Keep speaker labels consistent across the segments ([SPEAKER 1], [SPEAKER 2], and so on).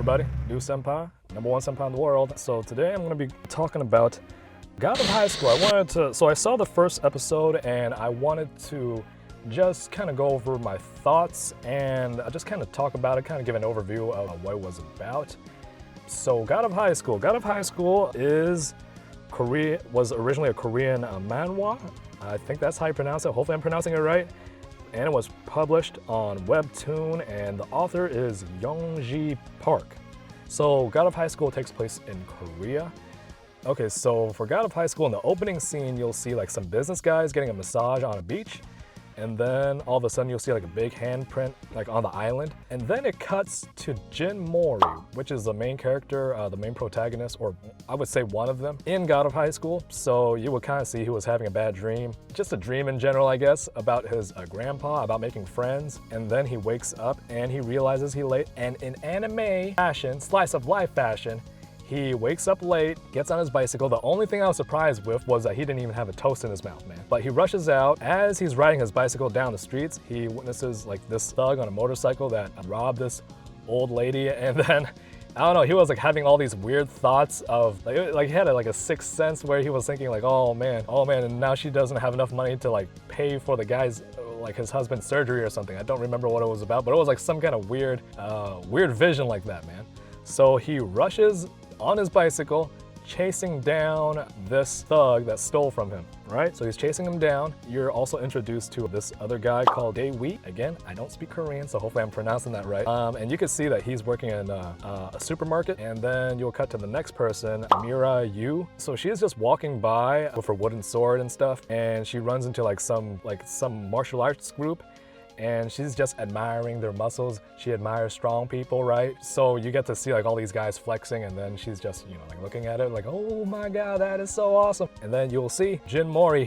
[SPEAKER 1] everybody, Doof Senpai, #1 senpai in the world. So today I'm going to be talking about God of High School. I saw the first episode and I wanted to just kind of go over my thoughts and just kind of talk about it, kind of give an overview of what it was about. So God of High School. God of High School was originally a Korean manhwa. I think that's how you pronounce it. Hopefully I'm pronouncing it right. And it was published on Webtoon, and the author is Yongjie Park. So God of High School takes place in Korea. Okay, so for God of High School, in the opening scene, you'll see like some business guys getting a massage on a beach. And then all of a sudden you'll see like a big handprint like on the island. And then it cuts to Jin Mori, which is the main character, the main protagonist, or I would say one of them, in God of High School. So you would kind of see he was having a bad dream, just a dream in general, I guess, about his grandpa, about making friends. And then he wakes up and he realizes he's late. And in anime fashion, slice of life fashion, he wakes up late, gets on his bicycle. The only thing I was surprised with was that he didn't even have a toast in his mouth, man. But he rushes out. As he's riding his bicycle down the streets, he witnesses like this thug on a motorcycle that robbed this old lady. And then, I don't know, he was like having all these weird thoughts of, like he had like a sixth sense where he was thinking like, oh man, and now she doesn't have enough money to like pay for the guy's, like his husband's surgery or something. I don't remember what it was about, but it was like some kind of weird vision like that, man. So he rushes on his bicycle, chasing down this thug that stole from him, right? So he's chasing him down. You're also introduced to this other guy called Dae-wee. Again, I don't speak Korean, so hopefully I'm pronouncing that right. And you can see that he's working in a supermarket, and then you'll cut to the next person, Mira Yu. So she is just walking by with her wooden sword and stuff, and she runs into like some martial arts group, and she's just admiring their muscles. She admires strong people, right? So you get to see like all these guys flexing, and then she's just, you know, like looking at it like, oh my God, that is so awesome. And then you'll see Jin Mori,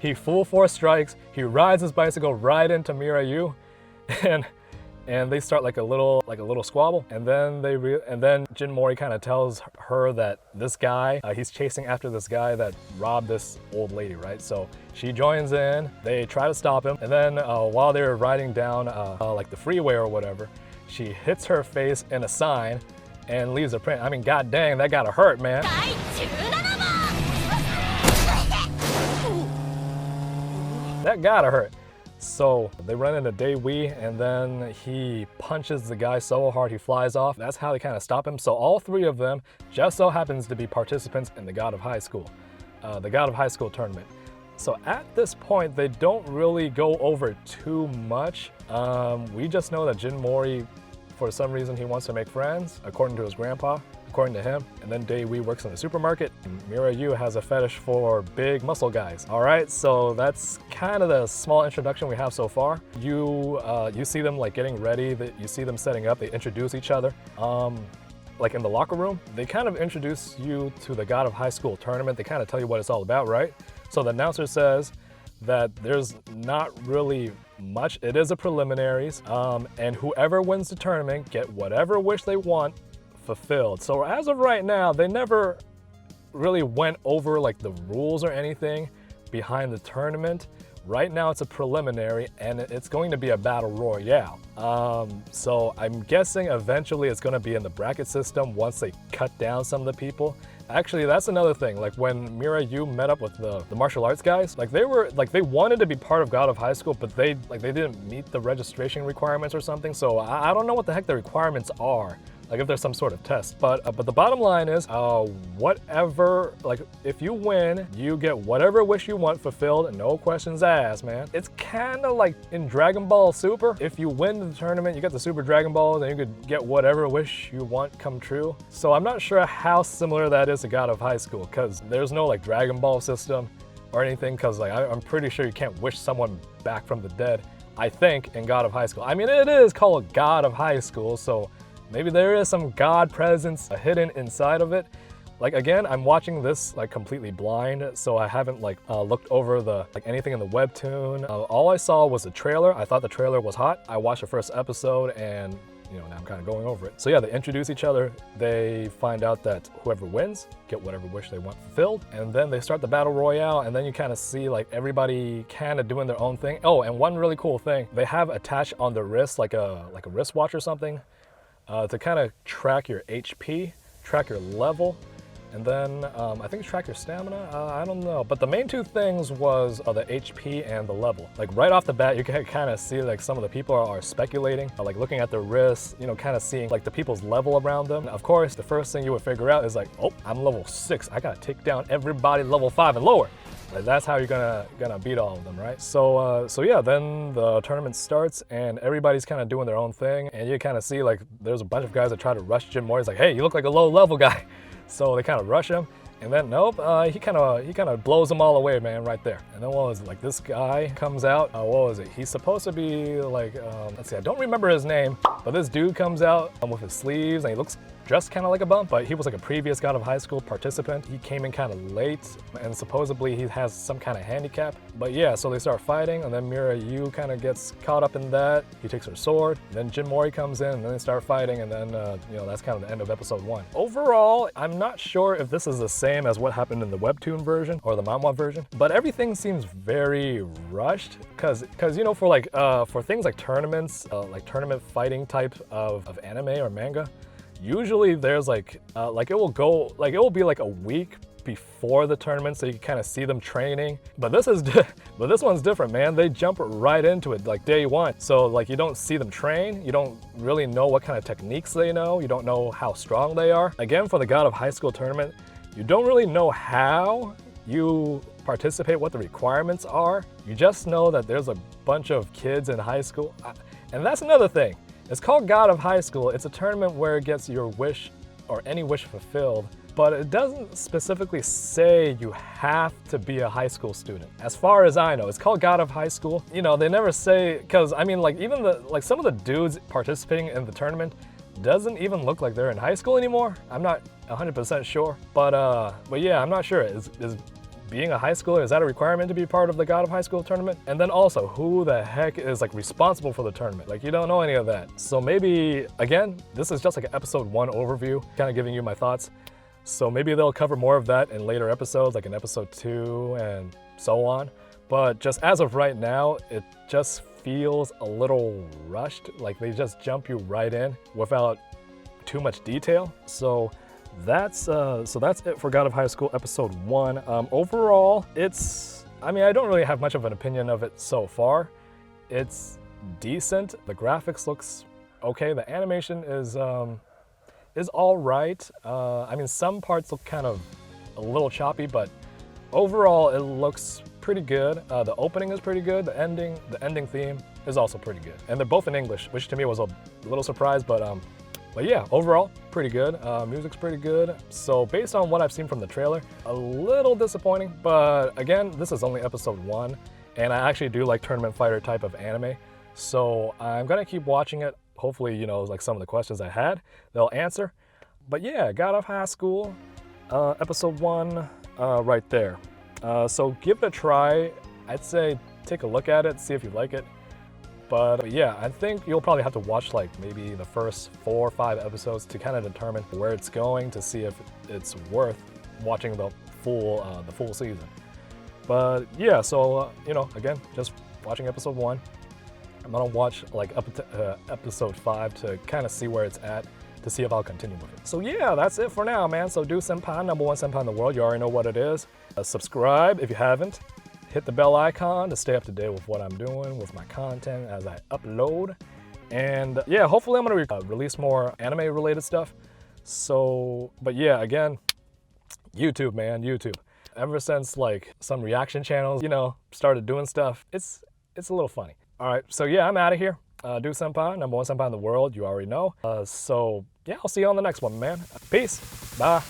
[SPEAKER 1] he full force strikes, he rides his bicycle right into Mira Yu, and they start like a little squabble. And then Jin Mori kind of tells her that this guy, he's chasing after this guy that robbed this old lady, right? So she joins in, they try to stop him. And then while they're riding down like the freeway or whatever, she hits her face in a sign and leaves a print. I mean, god dang, that gotta hurt, man. That gotta hurt. So they run into Dae-wee, and then he punches the guy so hard he flies off. That's how they kind of stop him. So all three of them just so happens to be participants in the God of High School, the God of High School tournament. So at this point, they don't really go over too much. We just know that Jin Mori, for some reason, he wants to make friends, according to his grandpa, according to him. And then Dae-wee works in the supermarket. And Mira Yu has a fetish for big muscle guys. All right, so that's kind of the small introduction we have so far. You see them like getting ready, you see them setting up, they introduce each other. Like in the locker room, they kind of introduce you to the God of High School tournament. They kind of tell you what it's all about, right? So the announcer says that there's not really much. It is a preliminaries, and whoever wins the tournament get whatever wish they want fulfilled. So as of right now, they never really went over like the rules or anything behind the tournament. Right now it's a preliminary, and it's going to be a battle royale. So I'm guessing eventually it's going to be in the bracket system once they cut down some of the people. Actually, that's another thing. Like when Mira Yu met up with the martial arts guys, like they wanted to be part of God of High School, but they didn't meet the registration requirements or something. So I don't know what the heck the requirements are. Like if there's some sort of test, but the bottom line is, whatever, like if you win, you get whatever wish you want fulfilled and no questions asked, man. It's kind of like in Dragon Ball Super. If you win the tournament, you get the Super Dragon Balls and you could get whatever wish you want come true. So I'm not sure how similar that is to God of High School, because there's no like Dragon Ball system or anything, because like I'm pretty sure you can't wish someone back from the dead, I think, in God of High School. I mean, it is called God of High School, so maybe there is some God presence hidden inside of it. Like again, I'm watching this like completely blind, so I haven't like looked over the anything in the webtoon. All I saw was the trailer. I thought the trailer was hot. I watched the first episode, and you know, now I'm kind of going over it. So yeah, they introduce each other. They find out that whoever wins get whatever wish they want fulfilled, and then they start the battle royale. And then you kind of see like everybody kind of doing their own thing. Oh, and one really cool thing, they have attached on their wrist like a wristwatch or something. to kind of track your HP, track your level, and then I think track your stamina. I don't know, but the main two things was the HP and the level. Like right off the bat, you can kind of see like some of the people are speculating, like looking at their wrists, you know, kind of seeing like the people's level around them. Of course, the first thing you would figure out is like, oh, I'm level 6. I gotta take down everybody level 5 and lower. Like that's how you're gonna beat all of them, right? So yeah, then the tournament starts and everybody's kind of doing their own thing, and you kind of see like there's a bunch of guys that try to rush Jim Moore. He's like, hey, you look like a low level guy. So they kind of rush him, and then nope, he kind of blows them all away, man, right there. And then what was it? Like this guy comes out. What was it? He's supposed to be like, let's see, I don't remember his name, but this dude comes out with his sleeves, and he looks dressed kind of like a bum, but he was like a previous God of High School participant. He came in kind of late, and supposedly he has some kind of handicap. But yeah, so they start fighting, and then Mira Yu kind of gets caught up in that. He takes her sword, and then Jin Mori comes in, and then they start fighting, and then you know, that's kind of the end of episode 1. Overall, I'm not sure if this is the same as what happened in the Webtoon version or the manhwa version, but everything seems very rushed, cause you know, for things like tournaments, like tournament fighting type of anime or manga, usually there's like it will be like a week before the tournament, so you can kind of see them training. But this one's different, man. They jump right into it like day 1. So like you don't see them train. You don't really know what kind of techniques they know. You don't know how strong they are. Again, for the God of High School tournament, you don't really know how you participate, what the requirements are. You just know that there's a bunch of kids in high school. And that's another thing. It's called God of High School. It's a tournament where it gets your wish or any wish fulfilled, but it doesn't specifically say you have to be a high school student. As far as I know, it's called God of High School. You know, they never say, because I mean, like even some of the dudes participating in the tournament doesn't even look like they're in high school anymore. I'm not 100% sure, but yeah, I'm not sure. Is being a high schooler, is that a requirement to be part of the God of High School tournament? And then also, who the heck is like responsible for the tournament? Like you don't know any of that. So maybe, again, this is just like an episode 1 overview, kind of giving you my thoughts. So maybe they'll cover more of that in later episodes, like in episode 2 and so on. But just as of right now, it just feels a little rushed. Like they just jump you right in without too much detail. So that's it for God of High School episode 1. Overall, I mean, I don't really have much of an opinion of it so far. It's decent. The graphics looks okay. The animation is all right. I mean, some parts look kind of a little choppy, but overall it looks pretty good. The opening is pretty good. The ending theme is also pretty good. And they're both in English, which to me was a little surprise, but yeah, overall, pretty good. Music's pretty good. So based on what I've seen from the trailer, a little disappointing, but again, this is only episode 1, and I actually do like tournament fighter type of anime. So I'm gonna keep watching it. Hopefully, you know, like some of the questions I had, they'll answer. But yeah, God of High School, episode 1, right there. So give it a try. I'd say take a look at it, see if you like it. But yeah, I think you'll probably have to watch like maybe the first 4 or 5 episodes to kind of determine where it's going, to see if it's worth watching the full season. But yeah, so you know, again, just watching episode 1. I'm gonna watch like up to episode 5 to kind of see where it's at, to see if I'll continue with it. So yeah, that's it for now, man. So Doof Senpai, #1 senpai in the world. You already know what it is. Subscribe if you haven't. Hit the bell icon to stay up to date with what I'm doing with my content as I upload. And yeah, hopefully I'm gonna release more anime related stuff. So, but yeah, again, YouTube, man, YouTube. Ever since like some reaction channels, you know, started doing stuff, it's a little funny. All right, so yeah, I'm out of here. Doof Senpai, #1 senpai in the world, you already know. So yeah, I'll see you on the next one, man. Peace, bye.